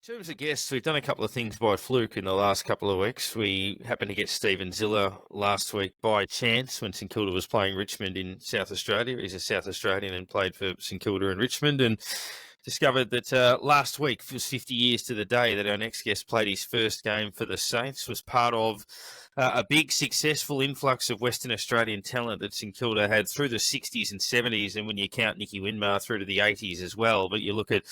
In terms of guests, we've done a couple of things by fluke in the last couple of weeks. We happened to get Stephen Ziller last week by chance when St Kilda was playing Richmond in South Australia. He's a South Australian and played for St Kilda and Richmond, and discovered that last week was 50 years to the day that our next guest played his first game for the Saints, was part of a big successful influx of Western Australian talent that St Kilda had through the 60s and 70s, and when you count Nicky Winmar through to the 80s as well. But you look at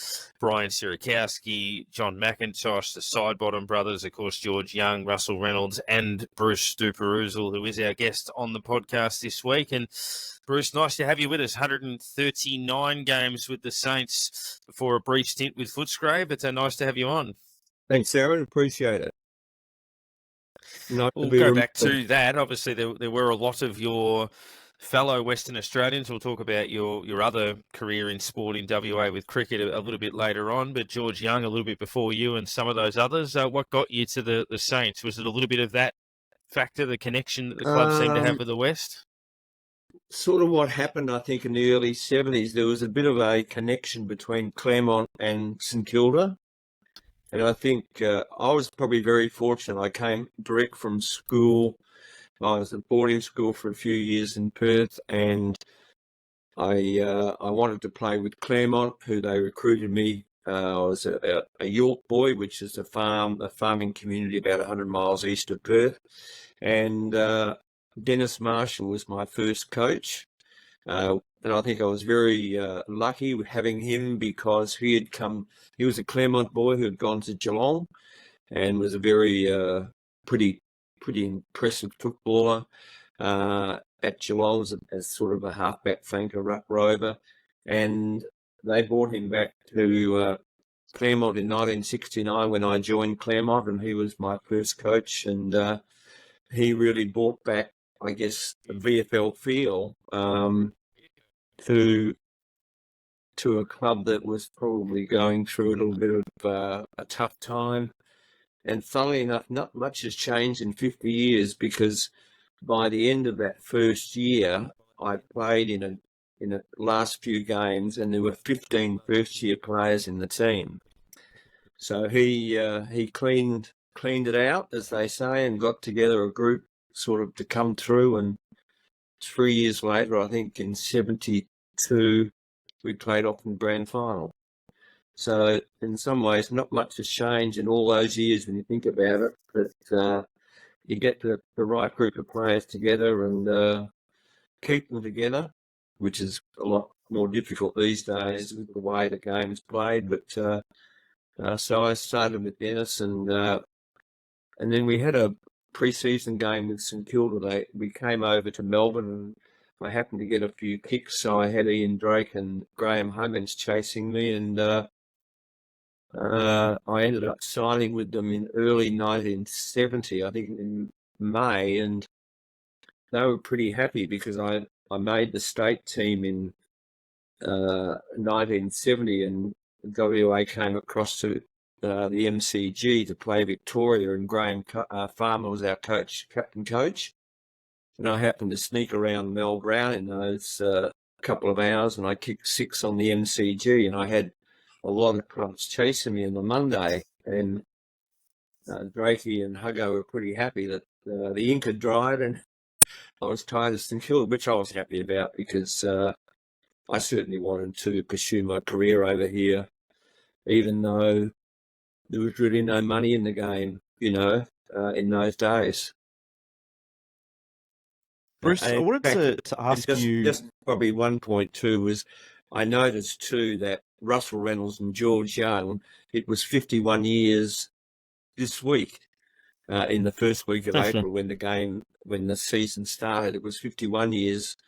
Brian Sierakowski, John McIntosh, the Sidebottom brothers, of course, George Young, Russell Reynolds, and Bruce Duperouzeel, who is our guest on the podcast this week. And Bruce, nice to have you with us. 139 games with the Saints before a brief stint with Footscray, but nice to have you on. Thanks, Aaron. Appreciate it. We'll go back to that. Obviously, there were a lot of your fellow Western Australians. We'll talk about your other career in sport in WA with cricket a little bit later on, but George Young a little bit before you and some of those others. What got you to the Saints? Was it a little bit of that factor, the connection that the club seemed to have with the West? Sort of what happened, I think, in the early 70s, there was a bit of a connection between Claremont and St Kilda. And I think I was probably very fortunate. I came direct from school. I was at boarding school for a few years in Perth, and I wanted to play with Claremont, who they recruited me. I was a York boy, which is a farming community about 100 miles east of Perth. And Dennis Marshall was my first coach. And I think I was very lucky with having him because he was a Claremont boy who had gone to Geelong and was a very pretty impressive footballer at Geelong as sort of a halfback flanker, ruck rover. And they brought him back to Claremont in 1969 when I joined Claremont, and he was my first coach. And he really brought back, I guess, the VFL feel to a club that was probably going through a little bit of a tough time. And funnily enough, not much has changed in 50 years, because by the end of that first year, I played in the last few games, and there were 15 first-year players in the team. So he cleaned it out, as they say, and got together a group sort of to come through. And 3 years later, I think in 72, we played off in the grand final. So in some ways, not much has changed in all those years when you think about it. But you get the right group of players together and keep them together, which is a lot more difficult these days with the way the game's played. But so I started with Dennis, and then we had a pre-season game with St Kilda. We came over to Melbourne, and I happened to get a few kicks, so I had Ian Drake and Graham Huggins chasing me, and I ended up signing with them in early 1970, I think in May, and they were pretty happy because I made the state team in 1970, and WA came across to the MCG to play Victoria, and Graham Farmer was our captain coach. And I happened to sneak around Mel Brown in those couple of hours, and I kicked 6 on the MCG, and I had a lot of clubs chasing me on the Monday. And Drakey and Huggo were pretty happy that the ink had dried, and I was tired of St Kilda, which I was happy about because I certainly wanted to pursue my career over here, even though there was really no money in the game, in those days. Bruce, I wanted to ask you... Just probably one point too was I noticed too that Russell Reynolds and George Young, it was 51 years this week, in the first week of April when the season started. It was 51 years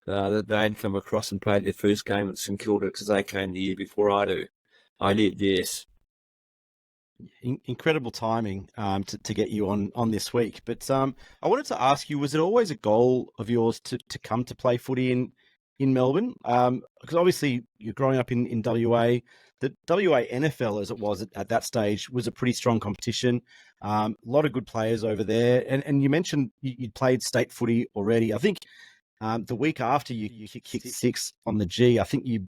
that they'd come across and played their first game at St Kilda, because they came the year before I did, yes. Incredible timing to get you on this week. But I wanted to ask you, was it always a goal of yours to come to play footy in Melbourne? Because obviously you're growing up in WA. The WA NFL, as it was at that stage, was a pretty strong competition. A lot of good players over there. And you mentioned you'd played state footy already. I think the week after you kicked 6 on the G, I think you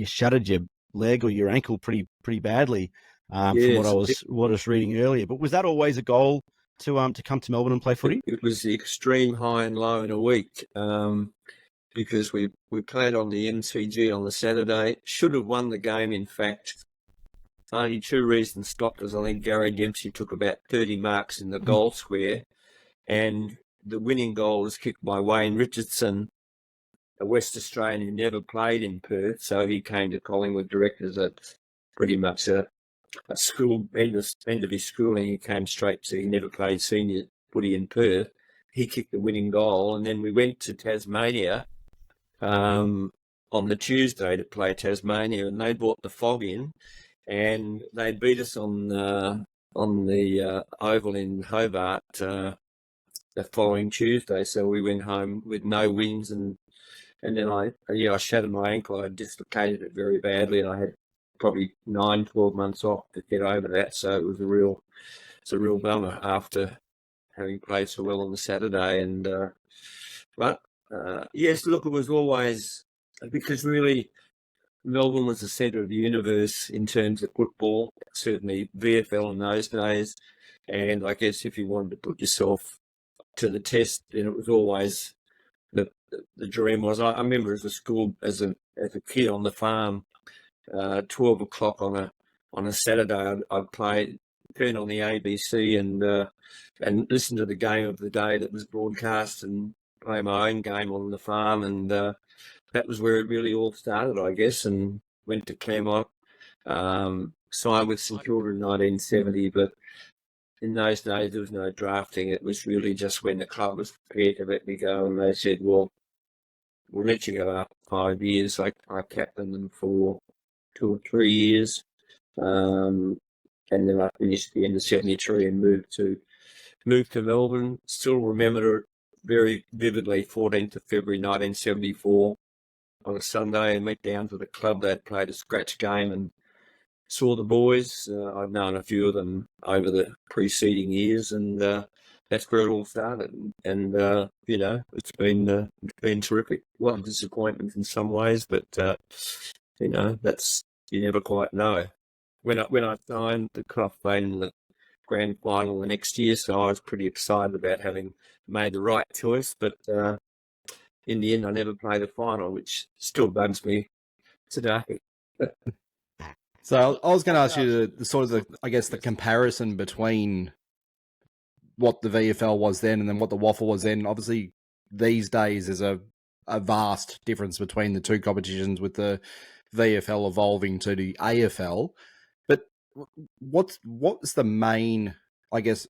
shattered your leg or your ankle pretty badly. from what I was reading earlier. But was that always a goal to come to Melbourne and play footy? It was the extreme high and low in a week, because we played on the MCG on the Saturday. Should have won the game, in fact. Only two reasons stopped us. I think Gary Dempsey took about 30 marks in the goal square, and the winning goal was kicked by Wayne Richardson, a West Australian who never played in Perth. So he came to Collingwood direct as pretty much a school end of his schooling. He came straight to, he never played senior footy in Perth. He kicked the winning goal, and then we went to Tasmania on the Tuesday to play Tasmania, and they brought the fog in, and they beat us on the oval in Hobart the following Tuesday. So we went home with no wins, and then I shattered my ankle. I dislocated it very badly, and I had probably 9-12 months off to get over that. So it was a real bummer after having played so well on the Saturday. And yes, look, it was always, because really Melbourne was the centre of the universe in terms of football, certainly VFL in those days. And I guess if you wanted to put yourself to the test, then it was always the dream was. I remember as a kid on the farm, 12 o'clock on a Saturday, I'd turn on the ABC and listen to the game of the day that was broadcast, and play my own game on the farm, and that was where it really all started, I guess. And went to Claremont, signed with St Kilda in 1970, but in those days there was no drafting. It was really just when the club was prepared to let me go, and they said, well, we'll let you go after 5 years. I captained them for 2 or 3 years, and then I finished at the end of 73 and moved to Melbourne. Still remember it very vividly. 14th of February 1974 on a Sunday, and went down to the club. They'd played a scratch game and saw the boys. I've known a few of them over the preceding years, and that's where it all started. And it's been terrific. Well, disappointment in some ways, but that's, you never quite know. When I signed, the club played in the grand final the next year, so I was pretty excited about having made the right choice. But in the end, I never played the final, which still bugs me today. So I was going to ask you the comparison between what the VFL was then and then what the WAFL was then. Obviously, these days there's a vast difference between the two competitions, with the VFL evolving to the AFL. But what's the main, I guess,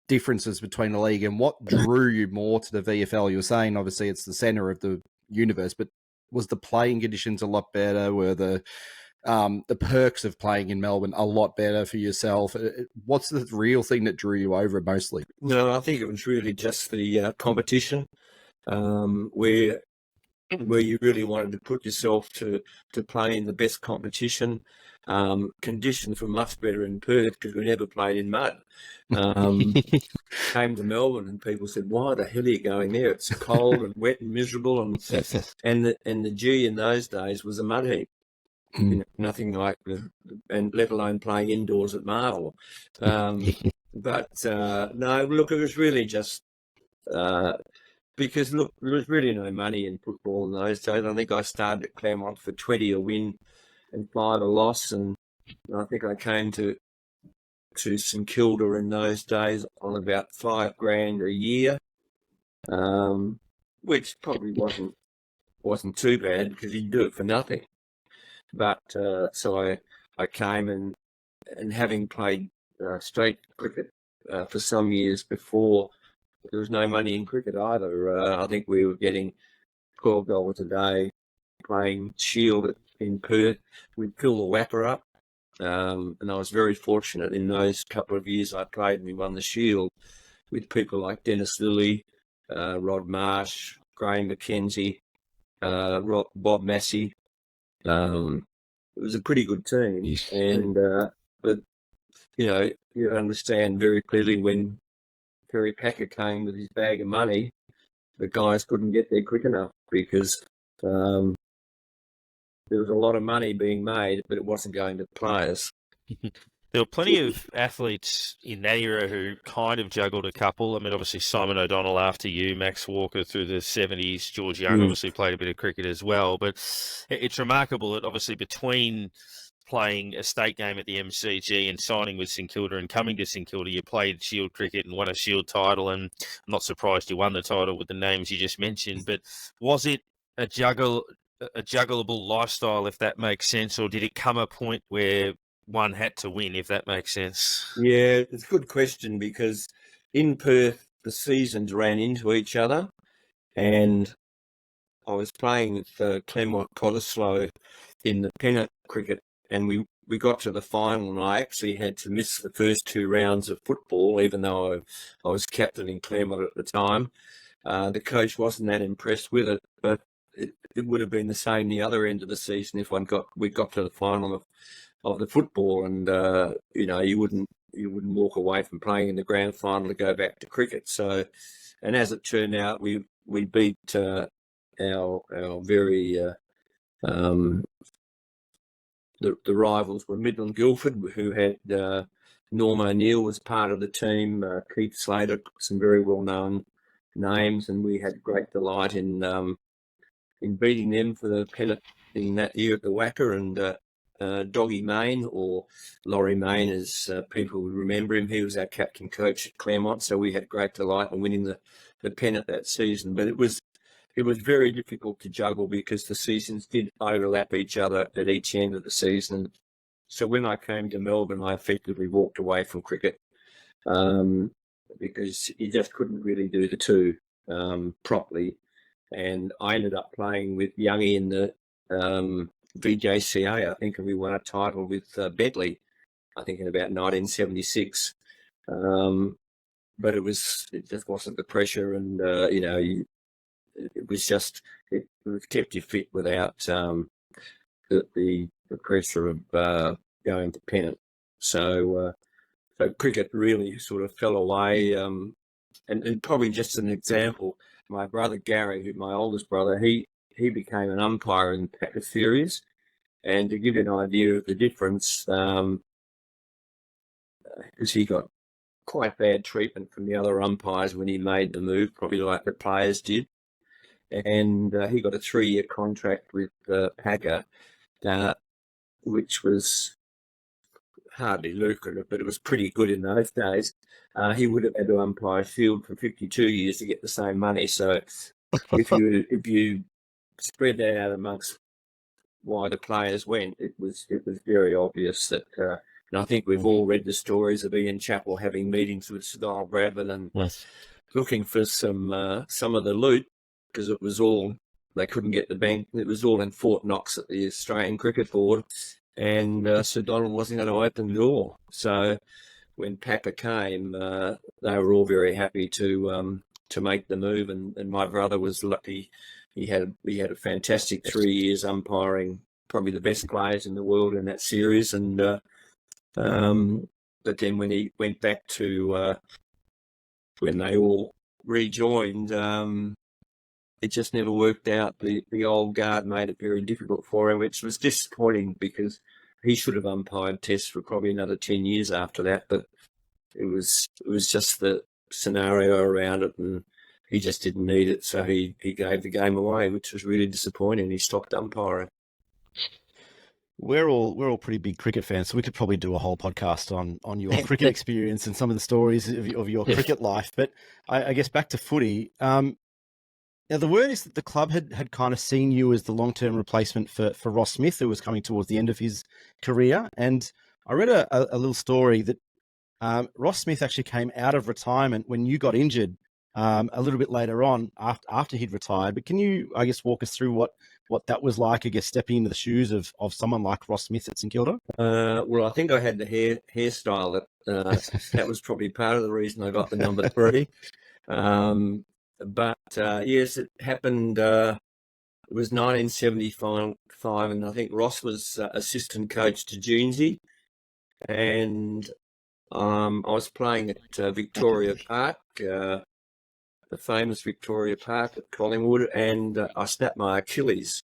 differences between the league, and what drew you more to the VFL? You were saying obviously it's the centre of the universe, but was the playing conditions a lot better? Were the perks of playing in Melbourne a lot better for yourself? What's the real thing that drew you over mostly? No, I think it was really just the competition, where you really wanted to put yourself to play in the best competition. Conditions were much better in Perth because we never played in mud. Came to Melbourne and people said, "Why the hell are you going there? It's cold and wet and miserable." And the G in those days was a mud heap. Nothing like and let alone playing indoors at Marvel. But no, look, it was really just because, look, there was really no money in football in those days. I think I started at Claremont for 20 a win and 5 a loss, and I think I came to St Kilda in those days on about $5,000 a year, which probably wasn't too bad because you'd do it for nothing. But so I came, and having played straight cricket for some years before, there was no money in cricket either. I think we were getting $12 a day playing Shield in Perth. We'd fill the whapper up, and I was very fortunate in those couple of years I played and we won the Shield with people like Dennis Lilly, Rod Marsh, Graham McKenzie, Bob Massey. It was a pretty good team, and but you understand very clearly when Terry Packer came with his bag of money, the guys couldn't get there quick enough because there was a lot of money being made, but it wasn't going to players. There were plenty of athletes in that era who kind of juggled a couple. I mean, obviously Simon O'Donnell after you, Max Walker through the 70s, George Young obviously played a bit of cricket as well. But it's remarkable that obviously between playing a state game at the MCG and signing with St Kilda and coming to St Kilda, you played Shield cricket and won a Shield title, and I'm not surprised you won the title with the names you just mentioned. But was it a juggleable lifestyle, if that makes sense, or did it come a point where one had to win, if that makes sense? Yeah, it's a good question because in Perth, the seasons ran into each other, and I was playing with Claremont Cottesloe in the pennant cricket, and we got to the final, and I actually had to miss the first 2 rounds of football, even though I was captain in Claremont at the time. The coach wasn't that impressed with it, but it would have been the same the other end of the season if we got to the final of the football, and you wouldn't walk away from playing in the grand final to go back to cricket. So, and as it turned out, we beat our very the rivals were Midland Guildford, who had Norm O'Neill was part of the team, Keith Slater, some very well known names, and we had great delight in beating them for the pennant in that year at the WACA. And Doggy Main, or Laurie Main as people would remember him, he was our captain coach at Claremont, so we had great delight in winning the pennant that season. But it was very difficult to juggle because the seasons did overlap each other at each end of the season. So when I came to Melbourne, I effectively walked away from cricket because you just couldn't really do the two properly. And I ended up playing with Youngie in the VJCA, I think, and we won a title with Bentley, I think, in about 1976. But it just wasn't the pressure, and it kept you fit without the pressure of going to pennant. So cricket really sort of fell away. And probably just an example, my brother Gary, my oldest brother, he became an umpire in packet series. And to give you an idea of the difference, because he got quite bad treatment from the other umpires when he made the move, probably like the players did. And he got a 3-year contract with Packer, which was hardly lucrative, but it was pretty good in those days. He would have had to umpire Shield for 52 years to get the same money. So if you spread that out amongst why the players went, it was very obvious that. And I think we've all read the stories of Ian Chappell having meetings with Style Bradman and looking for some of the loot, because it was all, they couldn't get the bank. It was all in Fort Knox at the Australian Cricket Board, and Sir Donald wasn't going to open the door. So when Packer came, they were all very happy to make the move, and my brother was lucky. He had a fantastic 3 years umpiring, probably the best players in the world in that series, and but then when he went back to when they all rejoined, it just never worked out. The old guard made it very difficult for him, which was disappointing because he should have umpired tests for probably another 10 years after that. But it was just the scenario around it, and he just didn't need it, so he gave the game away, which was really disappointing. He stopped umpiring. We're all pretty big cricket fans, so we could probably do a whole podcast on your cricket experience and some of the stories of your cricket life. But I guess back to footy. Now, the word is that the club had kind of seen you as the long-term replacement for Ross Smith, who was coming towards the end of his career. And I read a little story that Ross Smith actually came out of retirement when you got injured a little bit later on after he'd retired. But can you, I guess, walk us through what that was like, I guess, stepping into the shoes of someone like Ross Smith at St Kilda? Well, I think I had the hairstyle that was probably part of the reason I got the number 3. But yes, it happened. It was 1975, and I think Ross was assistant coach to Jeansy, and I was playing at Victoria Park, the famous Victoria Park at Collingwood, and I snapped my Achilles,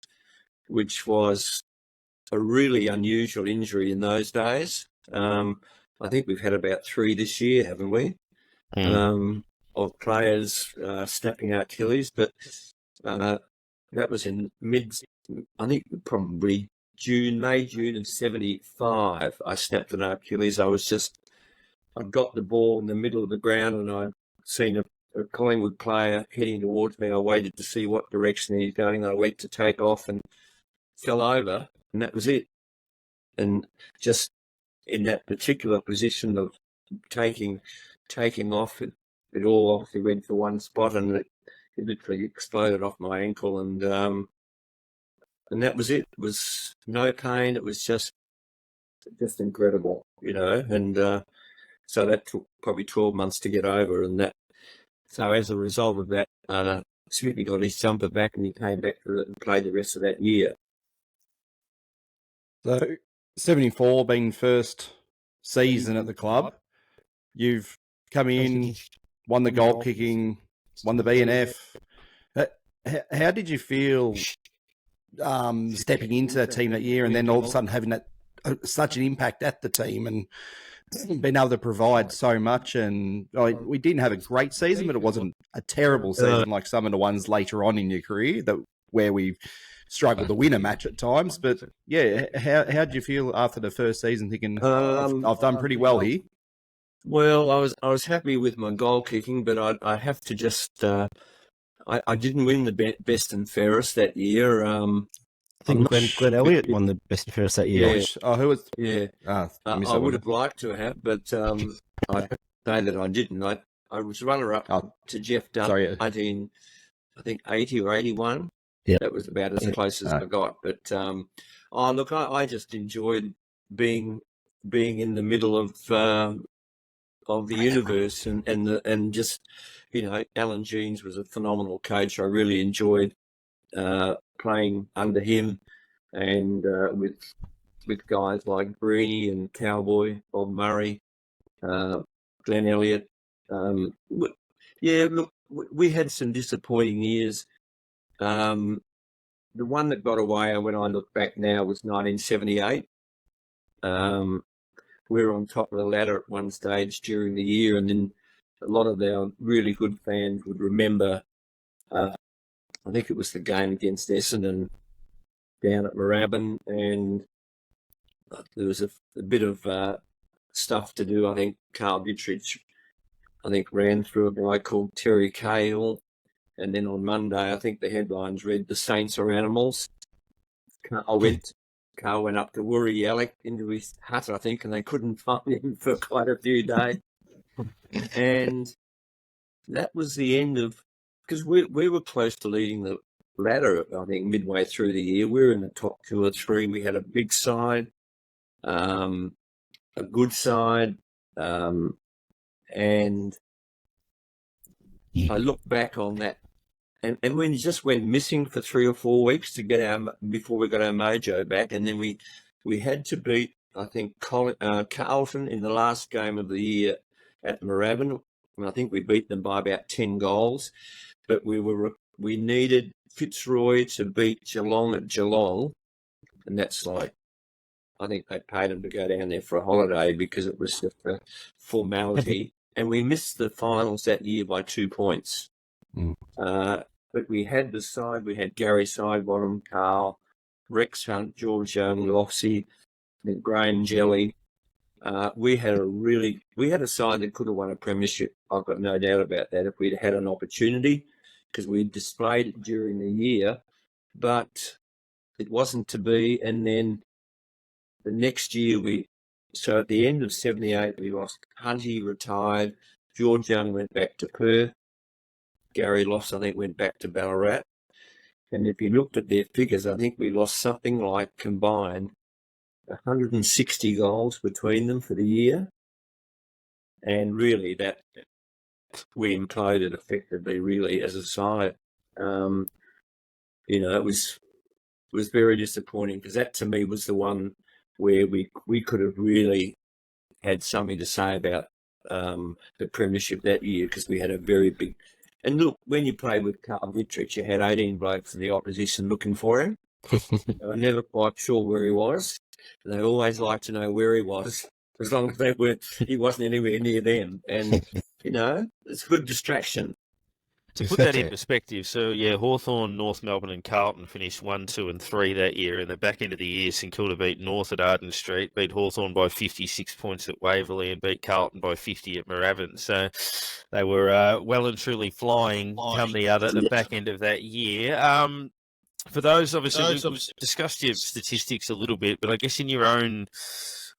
which was a really unusual injury in those days. I think we've had about 3 this year, haven't we? Of players snapping Achilles, but that was in I think probably May, June of 75. I snapped an Achilles. I got the ball in the middle of the ground and I seen a Collingwood player heading towards me. I waited to see what direction he's going. I went to take off and fell over, and that was it. And just in that particular position of taking off, it all obviously went to one spot, and it literally exploded off my ankle, and that was it. It was no pain. It was just incredible, and so that took probably 12 months to get over, and that. So as a result of that, Smithy got his jumper back, and he came back to it and played the rest of that year. So 74 being first season at the club, you've come in, won the goal kicking, won the BNF. How did you feel stepping into that team that year, and then all of a sudden having that such an impact at the team and being able to provide so much? And we didn't have a great season, but it wasn't a terrible season like some of the ones later on in your career where we've struggled to win a match at times. But yeah, how did you feel after the first season, thinking I've done pretty well here? Well, I was happy with my goal kicking, but I have to just I didn't win the best and fairest that year. I think Glenn Elliott won the best and fairest that year. Yeah. Who was? Yeah, I would have liked to have, but I have to say that I didn't. I was runner-up to Jeff Dunn, 80 or 81. Yeah, that was about as close as I got. But look, I just enjoyed being in the middle of the universe, and just Alan Jeans was a phenomenal coach. I really enjoyed playing under him, and with guys like Breeny and Cowboy, Bob Murray, Glenn Elliott. Look, we had some disappointing years. The one that got away, when I look back now, was 1978. We were on top of the ladder at one stage during the year, and then a lot of our really good fans would remember, I think it was the game against Essendon down at Moorabbin, and there was a bit of stuff to do. I think Carl Dittrich, ran through a guy called Terry Cahill, and then on Monday, I think the headlines read, "The Saints are animals." Carl went up to Wurry Yalek into his hut, I think, and they couldn't find him for quite a few days. And that was the end of, because we were close to leading the ladder, I think, midway through the year. We were in the top 2 or 3. We had a big side, a good side, and I look back on that, and we just went missing for 3 or 4 weeks before we got our mojo back, and then we had to beat, I think, Carlton in the last game of the year at Moorabbin, and I think we beat them by about 10 goals. But we needed Fitzroy to beat Geelong at Geelong, and that's like, I think they paid him to go down there for a holiday because it was just a formality. And we missed the finals that year by 2 points. But we had the side. We had Gary Sidebottom, Carl, Rex Hunt, George Young, Lofsy, Graham Jelly. We had a side that could have won a premiership. I've got no doubt about that if we'd had an opportunity, because we displayed it during the year, but it wasn't to be. And then the next year, so at the end of 78, we lost Hunty, retired. George Young went back to Perth. Gary Loss, I think, went back to Ballarat. And if you looked at their figures, I think we lost something like combined 160 goals between them for the year. And really, that we imploded effectively, really, as a side. It was very disappointing, because that to me was the one where we could have really had something to say about the premiership that year, because we had a very big. And look, when you played with Carl Dittrich, you had 18 blokes in the opposition looking for him. They were never quite sure where he was. They always liked to know where he was. as long as he wasn't anywhere near them. And, it's a good distraction. To put that in perspective, so yeah, Hawthorn, North Melbourne and Carlton finished 1, 2 and 3 that year. In the back end of the year, St Kilda beat North at Arden Street, beat Hawthorn by 56 points at Waverley and beat Carlton by 50 at Moorabbin. So they were well and truly flying come the back end of that year. For those, obviously, we've discussed your statistics a little bit, but I guess in your own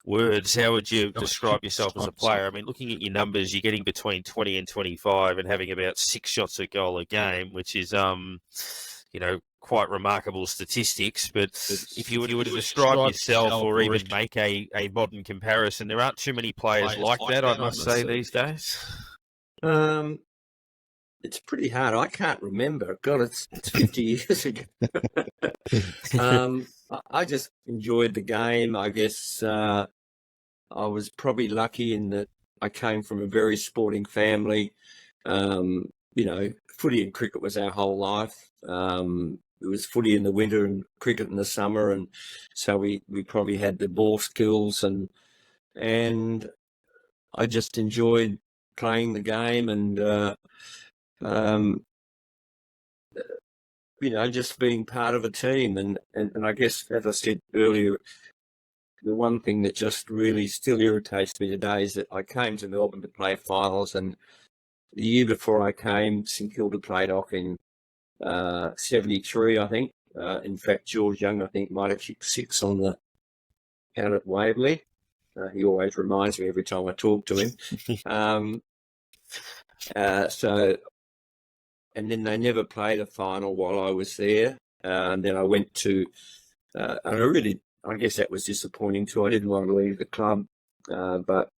words, how would you describe yourself as a player? I mean, looking at your numbers, you're getting between 20 and 25 and having about 6 shots a goal a game, which is, quite remarkable statistics. But if you were to describe yourself or even make a modern comparison, there aren't too many players like that, I must say, these days. It's pretty hard. I can't remember. God, it's 50 years ago. I just enjoyed the game. I guess I was probably lucky in that I came from a very sporting family. Footy and cricket was our whole life. It was footy in the winter and cricket in the summer, and so we probably had the ball skills, and I just enjoyed playing the game and just being part of a team. And I guess, as I said earlier, the one thing that just really still irritates me today is that I came to Melbourne to play finals, and the year before I came, St Kilda played off in 73, I think. In fact, George Young, I think, might have kicked 6 on the count at Waverley. He always reminds me every time I talk to him. And then they never played a final while I was there. And then I went to, and I guess that was disappointing too. I didn't want to leave the club. But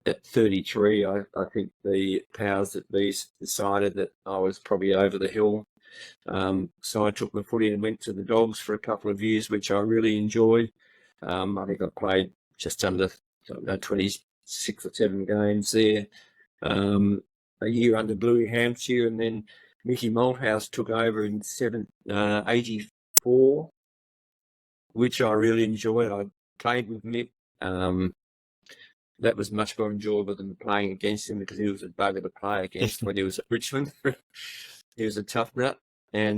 at 33, I think the powers that be decided that I was probably over the hill. So I took my footy and went to the Dogs for a couple of years, which I really enjoyed. I think I played just under 26 or 7 games there. A year under Bluey Hampshire, and then Mickey Malthouse took over in 84, which I really enjoyed. I played with Mick. That was much more enjoyable than playing against him, because he was a bugger to play against when he was at Richmond. He was a tough nut, but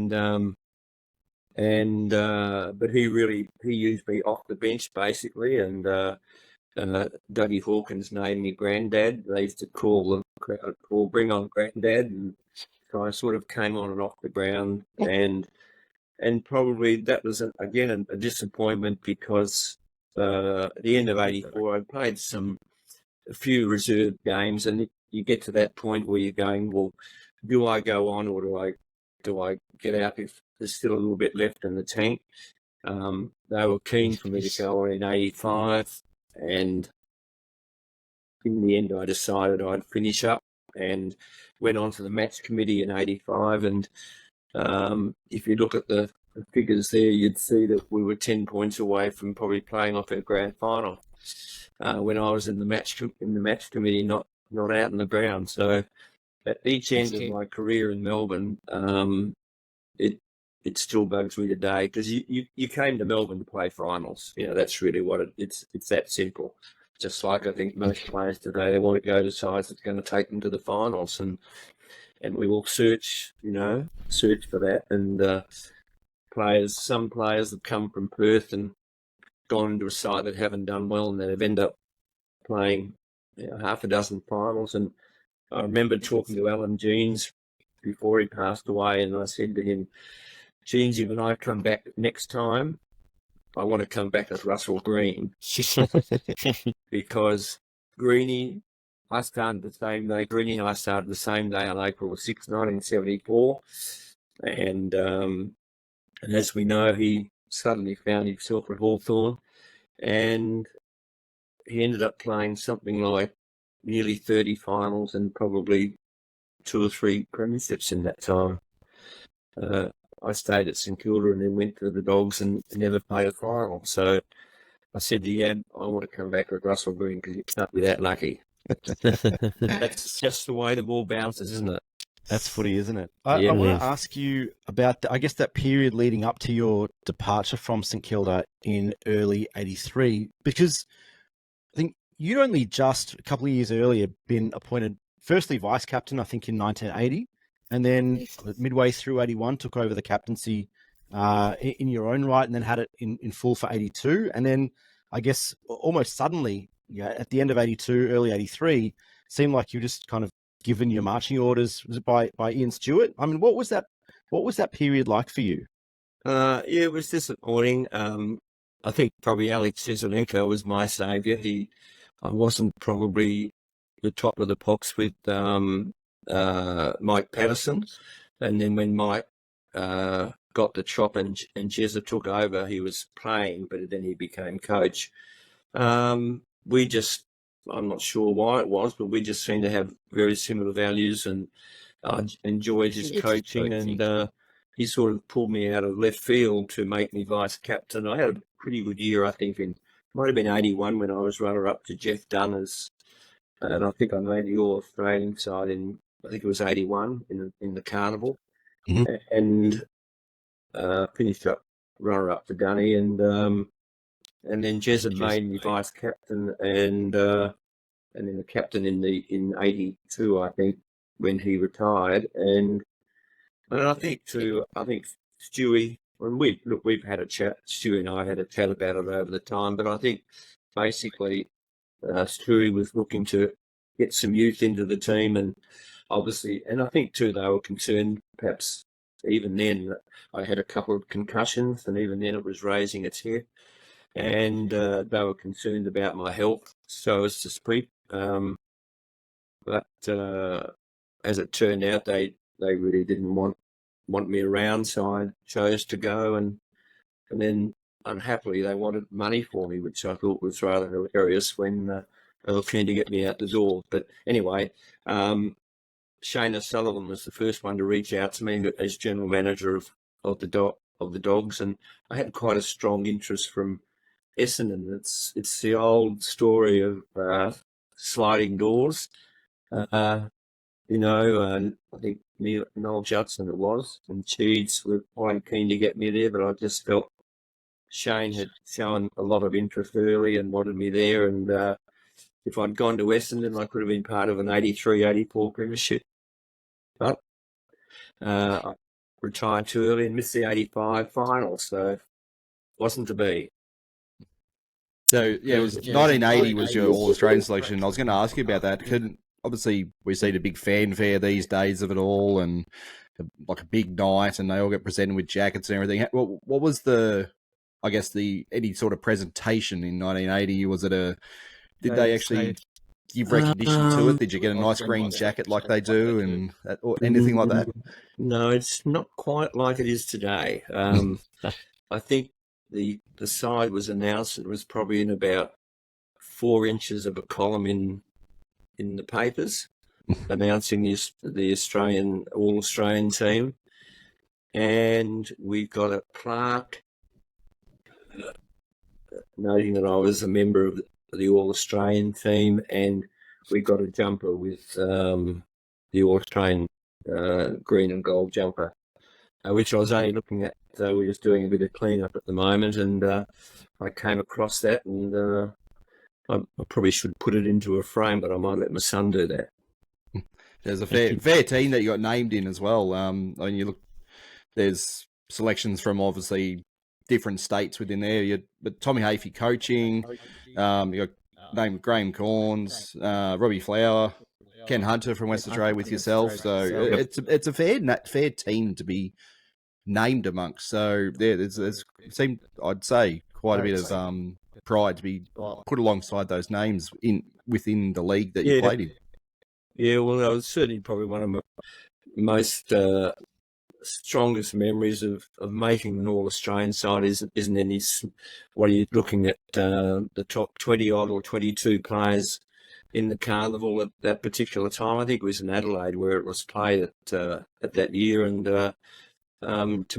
he used me off the bench basically, and Dougie Hawkins named me Granddad. They used to call the crowd, bring on Granddad, and so I sort of came on and off the ground, and probably that was a disappointment, because at the end of 84 I played a few reserve games, and you get to that point where you're going, well, do I go on, or do I get out if there's still a little bit left in the tank? They were keen for me to go on in 85. And in the end, I decided I'd finish up and went on to the match committee in 85. And if you look at the figures there, you'd see that we were 10 points away from probably playing off our grand final when I was in the match committee, not out in the ground. So at each end of my career in Melbourne, it still bugs me today, because you came to Melbourne to play finals. That's really what it's that simple. Just like I think most players today, they want to go to sides that's going to take them to the finals, and we will search for that. And some players have come from Perth and gone into a side that haven't done well, and they've ended up playing half a dozen finals. And I remember talking to Alan Jeans before he passed away, and I said to him, Jeansy, when I come back next time, I want to come back as Russell Green. Because Greenie, I started the same day. Greenie and I started the same day on April 6, 1974. And as we know, he suddenly found himself at Hawthorn, and he ended up playing something like nearly 30 finals and probably 2 or 3 premierships in that time. I stayed at St Kilda and then went to the Dogs and never played a final. So I said to Yab, I want to come back with Russell Green, because you can't be that lucky. That's just the way the ball bounces, isn't it? That's footy, isn't it? I want to ask you about, that period leading up to your departure from St Kilda in early 83, because I think you'd only just a couple of years earlier been appointed firstly vice captain, I think in 1980, and then midway through 81 took over the captaincy in your own right, and then had it in full for 82, and then I guess almost suddenly, at the end of 82, early 83, seemed like you just kind of given your marching orders. Was it by Ian Stewart? I mean, what was that period like for you? Yeah, it was disappointing. I think probably Alex Cizelenko was my saviour. I wasn't probably the top of the pops with Mike Patterson, and then when Mike got the chop and Jezza took over, he was playing, but then he became coach. I'm not sure why it was, but we just seemed to have very similar values, and I enjoyed his coaching, and he sort of pulled me out of left field to make me vice captain. I had a pretty good year, I think, might have been 81 when I was runner-up to Jeff Dunners, and I think I made the All-Australian side I think it was 81 in the Carnival, and finished up runner-up to Dunny, and then Jez had made me vice captain, and then the captain in 82, I think, when he retired, and I think Stewie, when we've had a chat, Stewie and I had a chat about it over the time, but I think basically Stewie was looking to get some youth into the team, and obviously, and I think too they were concerned, perhaps even then, I had a couple of concussions, and even then it was raising its head, and they were concerned about my health, so as to speak. But as it turned out, they really didn't want me around, so I chose to go, and then unhappily they wanted money for me, which I thought was rather hilarious when they were keen to get me out the door. But anyway, Shane Sullivan was the first one to reach out to me as general manager of the Dogs, and I had quite a strong interest from Essendon. It's the old story of sliding doors. I think Noel Judson it was, and Cheeds were quite keen to get me there, but I just felt Shane had shown a lot of interest early and wanted me there, and if I'd gone to Essendon, I could have been part of an 83-84 premiership. But I retired too early and missed the 85 final, so it wasn't to be. So, yeah, it was 1980 was your All-Australian selection. I was going to ask you about that. Obviously, we see the big fanfare these days of it all, and like a big night, and they all get presented with jackets and everything. What was any sort of presentation in 1980? Was it did they actually give recognition to it? Did you get a nice green jacket like they do, and or anything like that? No, it's not quite like it is today. I think the side was announced. It was probably in about 4 inches of a column in the papers announcing the Australian All-Australian team, and we got a plaque noting that I was a member of the All-Australian team, and we got a jumper with the All-Australian green and gold jumper, which I was only looking at. We're just doing a bit of clean-up at the moment, and I came across that, and I probably should put it into a frame, but I might let my son do that. There's a fair team that you got named in as well. When you look, there's selections from obviously different states within there. But Tommy Hafey coaching, you got named Graham Corns, Robbie Flower, Ken Hunter from West Australia with yourself. So it's a fair team to be named amongst. So there's seemed, I'd say, quite a bit of pride to be put alongside those names within the league that you played in. Yeah, well, that was certainly probably one of my most strongest memories of making an All-Australian side isn't any, what are you looking at, the top 20 odd or 22 players in the Carnival at that particular time. I think it was in Adelaide where it was played at that year, and to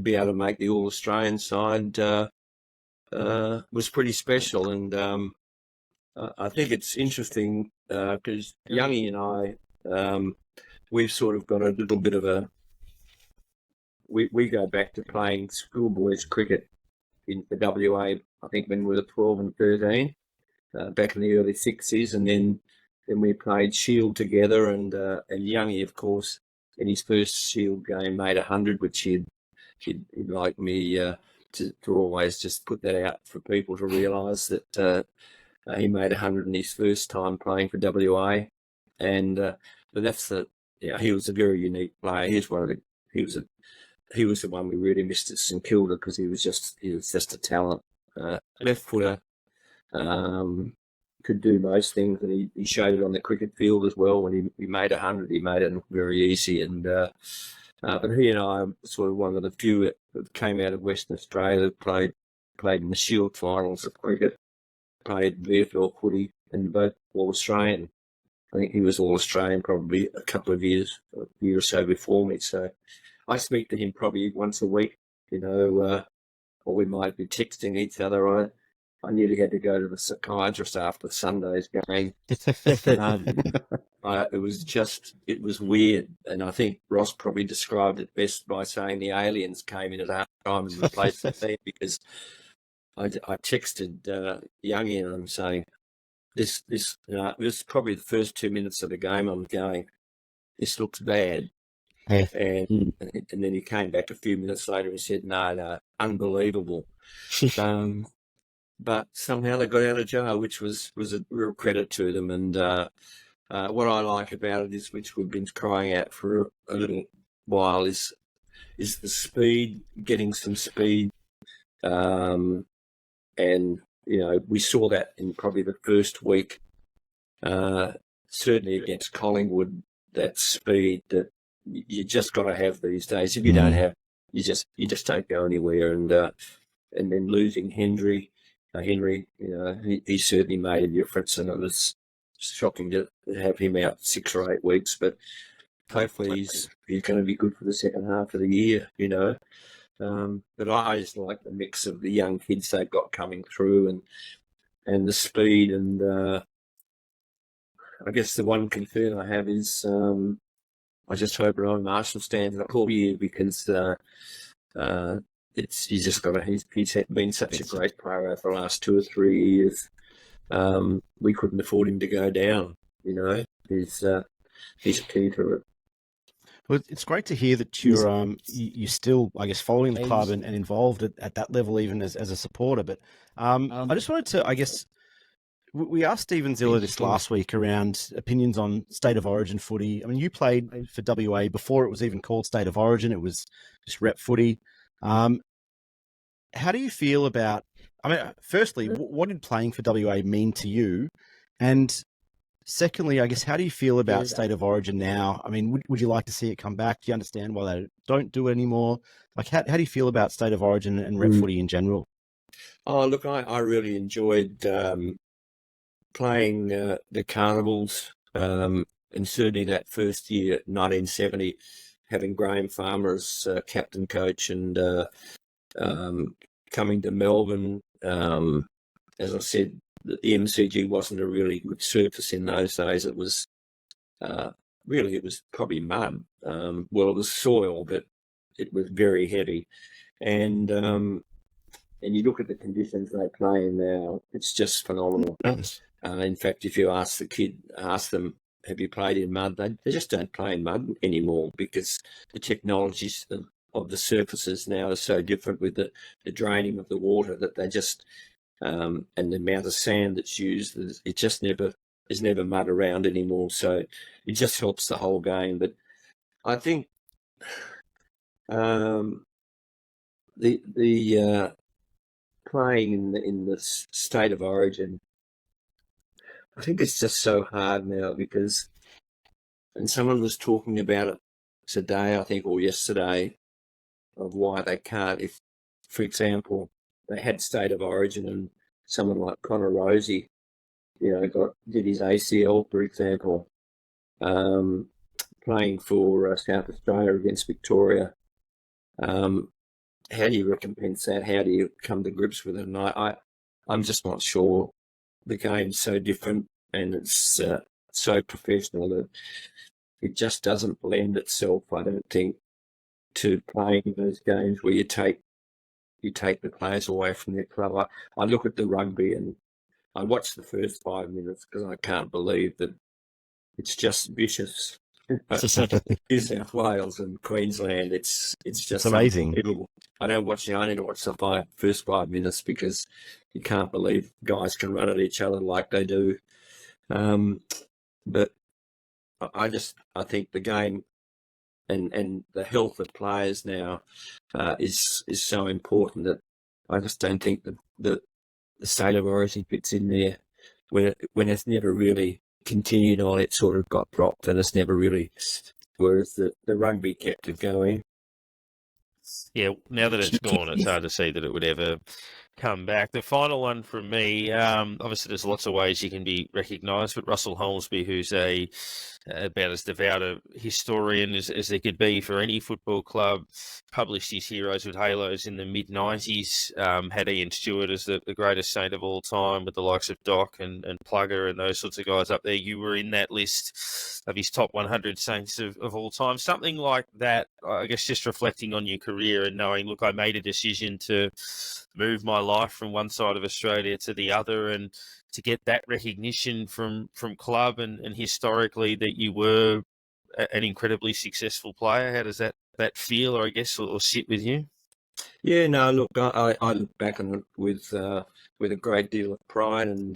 be able to make the All-Australian side was pretty special. And I think it's interesting because Youngie and I, we've sort of got a little bit of we go back to playing schoolboys cricket in the WA, I think when we were 12 and 13. back in the early 60s, and then we played Shield together, and Youngie, of course, in his first Shield game made 100, which he'd like me to always just put that out for people to realise that he made 100 in his first time playing for WA, and but that's he was a very unique player. He was the one we really missed at St Kilda, because he was just a talent, left footer. Could do most things, and he showed it on the cricket field as well. When he made 100, he made it look very easy. And but he and I are sort of one of the few that came out of Western Australia that played in the Shield finals of cricket, played VFL footy, and both All Australian. I think he was All Australian probably a year or so before me. So I speak to him probably once a week, or we might be texting each other. I nearly had to go to the psychiatrist after Sunday's game. It was weird. And I think Ross probably described it best by saying the aliens came in at half time and replaced the team, because I texted Youngie and I'm saying, this was probably the first 2 minutes of the game. I'm going, this looks bad. And then he came back a few minutes later and said, no, unbelievable. But somehow they got out of jail, which was a real credit to them. And what I like about it is, which we've been crying out for a little while, is the speed, getting some speed. And, we saw that in probably the first week, certainly against Collingwood, that speed that you just got to have these days. If you don't have, you just don't go anywhere. And then losing Henry, he certainly made a difference, and it was shocking to have him out 6 or 8 weeks. But hopefully he's going to be good for the second half of the year, But I just like the mix of the young kids they've got coming through, and the speed. And I guess the one concern I have is I just hope Ryan Marshall stands up all year, because he's just got he's been such a great player over the last 2 or 3 years. We couldn't afford him to go down. He's key to it. Well, it's great to hear that you're still, I guess, following the club and involved at that level, even as a supporter. But I just wanted to, I guess, we asked Stephen Ziller this last week around opinions on State of Origin footy. I mean, you played for WA before it was even called State of Origin. It was just rep footy. How do you feel about, firstly, what did playing for WA mean to you? And secondly, I guess, how do you feel about State of Origin now? I mean, would you like to see it come back? Do you understand why they don't do it anymore? Like, how do you feel about State of Origin and rep footy in general? Oh, look, I really enjoyed playing the Carnivals, and certainly that first year, 1970, having Graham Farmer as captain coach, and coming to Melbourne. As I said, the MCG wasn't a really good surface in those days. It was it was probably mud. It was soil, but it was very heavy. And you look at the conditions they play in now, it's just phenomenal. In fact, if you ask them, have you played in mud? They just don't play in mud anymore, because the technologies of the surfaces now are so different with the draining of the water, that they just and the amount of sand that's used, there's never mud around anymore. So it just helps the whole game. But I think the playing in the State of Origin, I think it's just so hard now, because, and someone was talking about it today, I think, or yesterday, of why they can't. If, for example, they had State of Origin and someone like Connor Rosie, did his ACL, for example, playing for South Australia against Victoria. How do you recompense that? How do you come to grips with it? And I'm just not sure. The game's so different, and it's so professional that it just doesn't blend itself, I don't think, to playing those games where you take the players away from their club. I look at the rugby, and I watched the first 5 minutes because I can't believe that it's just vicious. New South Wales and Queensland, it's just amazing. I don't watch. I only watch the first 5 minutes because you can't believe guys can run at each other like they do. But I think the game and the health of players now is so important that I just don't think that the state of origin fits in there when it's never really continued on. It sort of got dropped and it's never really, whereas the rugby kept it going. Yeah, now that it's gone, it's hard to see that it would ever come back. The final one from me, obviously there's lots of ways you can be recognised, but Russell Holmesby, who's about as devout a historian as there could be for any football club, published his Heroes with Halos in the mid-90s, had Ian Stewart as the greatest saint of all time, with the likes of Doc and Plugger and those sorts of guys up there. You were in that list of his top 100 saints of all time. Something like that, I guess, just reflecting on your career and knowing, look, I made a decision to move my life from one side of Australia to the other, and to get that recognition from club and historically that you were an incredibly successful player. How does that feel, or I guess, or sit with you? Yeah, no, look, I look back on it with a great deal of pride, and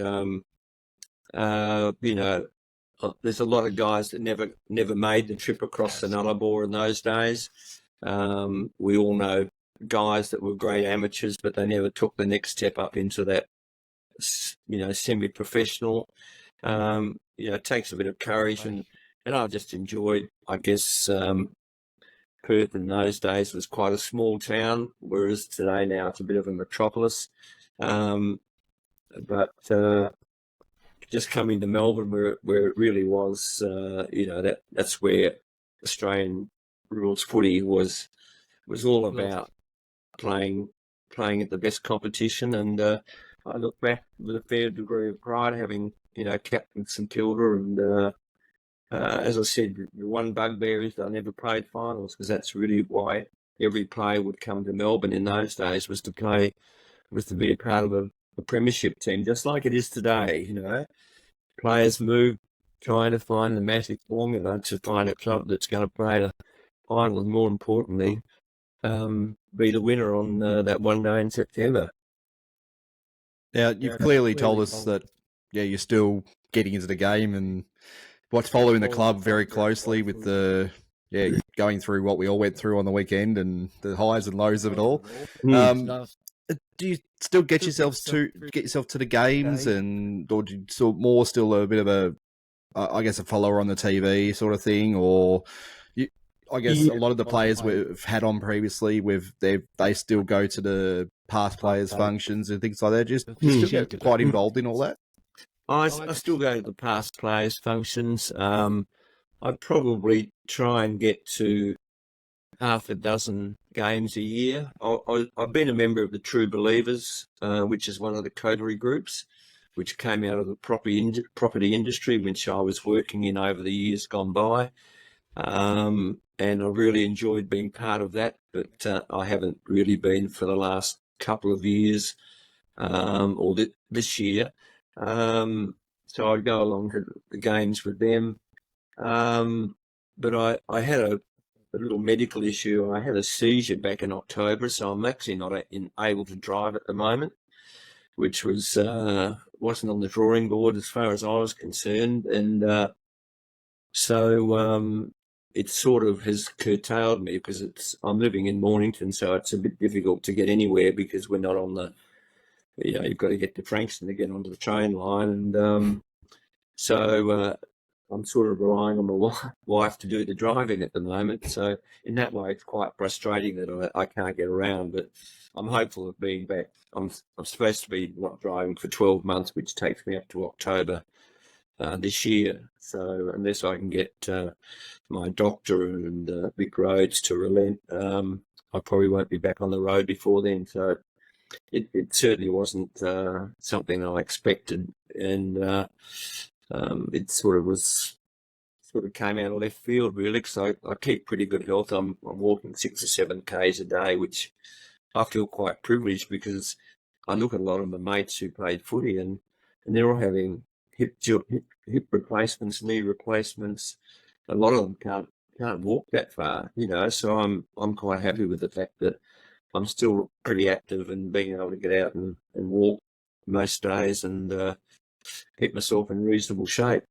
there's a lot of guys that never made the trip across the Nullarbor in those days. We all know guys that were great amateurs, but they never took the next step up into that, semi-professional. It takes a bit of courage, and I've just enjoyed, I guess, Perth in those days was quite a small town, whereas today now it's a bit of a metropolis. But just coming to Melbourne, where it really was, that's where Australian rules footy was all about, playing at the best competition. And I look back with a fair degree of pride, having captained St Kilda, and as I said, the one bugbear is that I never played finals, because that's really why every player would come to Melbourne in those days, was to be a part of a premiership team, just like it is today. Players move trying to find the magic formula to find a club that's going to play the final, and more importantly, be the winner on that one day in September. Now, you've clearly told us that, you're still getting into the game and following the club very closely with going through what we all went through on the weekend and the highs and lows of it all. Do you still get yourself to the games, or do you still a bit of a follower on the TV sort of thing, or a lot of the players we've had on previously, they still go to the past players' functions and things like that. Just still get quite involved in all that. I still go to the past players' functions. I probably try and get to half a dozen games a year. I've been a member of the True Believers, which is one of the coterie groups, which came out of the property industry, which I was working in over the years gone by. And I really enjoyed being part of that, but I haven't really been for the last couple of years, or this year. So I'd go along to the games with them. But I had a little medical issue. I had a seizure back in October, so I'm actually not able to drive at the moment, which was wasn't on the drawing board as far as I was concerned. And so it sort of has curtailed me, because I'm living in Mornington, so it's a bit difficult to get anywhere, because we're not on the, you've got to get to Frankston to get onto the train line. And so I'm sort of relying on my wife to do the driving at the moment. So in that way, it's quite frustrating that I can't get around, but I'm hopeful of being back. I'm supposed to be not driving for 12 months, which takes me up to October this year. So unless I can get my doctor and Vic Roads to relent, I probably won't be back on the road before then. So it certainly wasn't something I expected, and it sort of came out of left field, really, because I keep pretty good health. I'm walking 6 or 7 Ks a day, which I feel quite privileged, because I look at a lot of my mates who played footy, and and they're all having hip replacements, knee replacements. A lot of them can't walk that far, So I'm quite happy with the fact that I'm still pretty active and being able to get out and walk most days and keep myself in reasonable shape.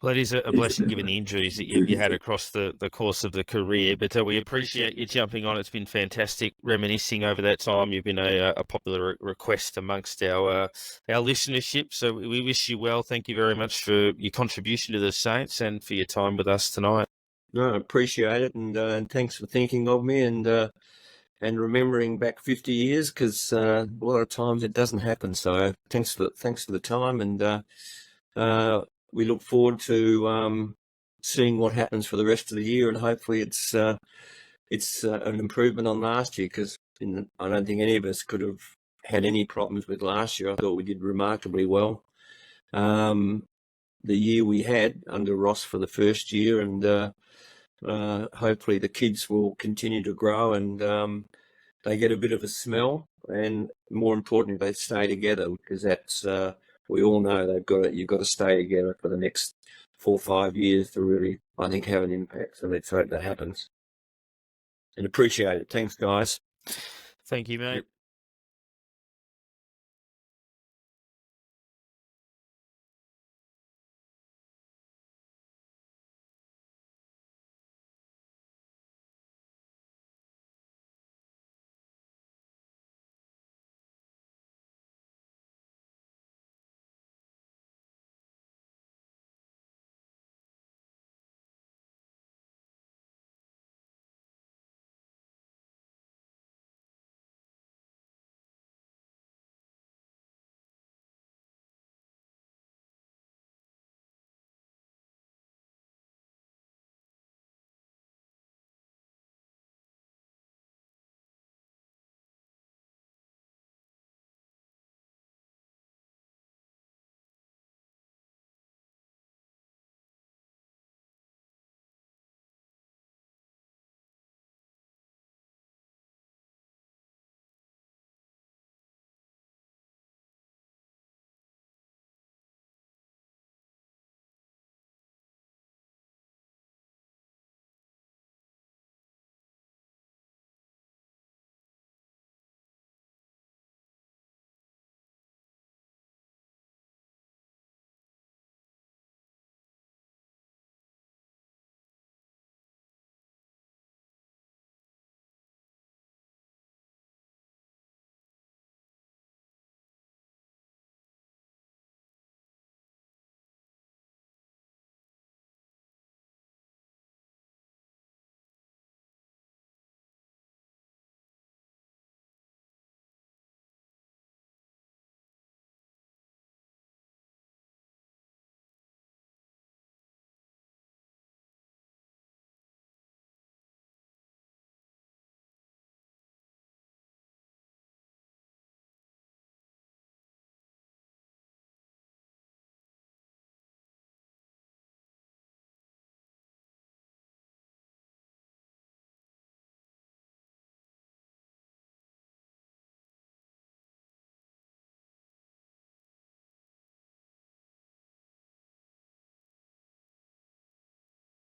Well, it is a blessing given the injuries that you had across the course of the career, but we appreciate you jumping on. It's been fantastic reminiscing over that time. You've been a popular request amongst our listenership, so we wish you well. Thank you very much for your contribution to the Saints and for your time with us tonight. No, I appreciate it, and thanks for thinking of me and remembering back 50 years, because a lot of times it doesn't happen. So thanks for the time, and we look forward to seeing what happens for the rest of the year, and hopefully it's an improvement on last year, because I don't think any of us could have had any problems with last year. I thought we did remarkably well. The year we had under Ross for the first year, and hopefully the kids will continue to grow and they get a bit of a smell, and more importantly, they stay together, because that's we all know you've got to stay together for the next 4 or 5 years to really, I think, have an impact. So let's hope that happens. And appreciate it. Thanks, guys. Thank you, mate.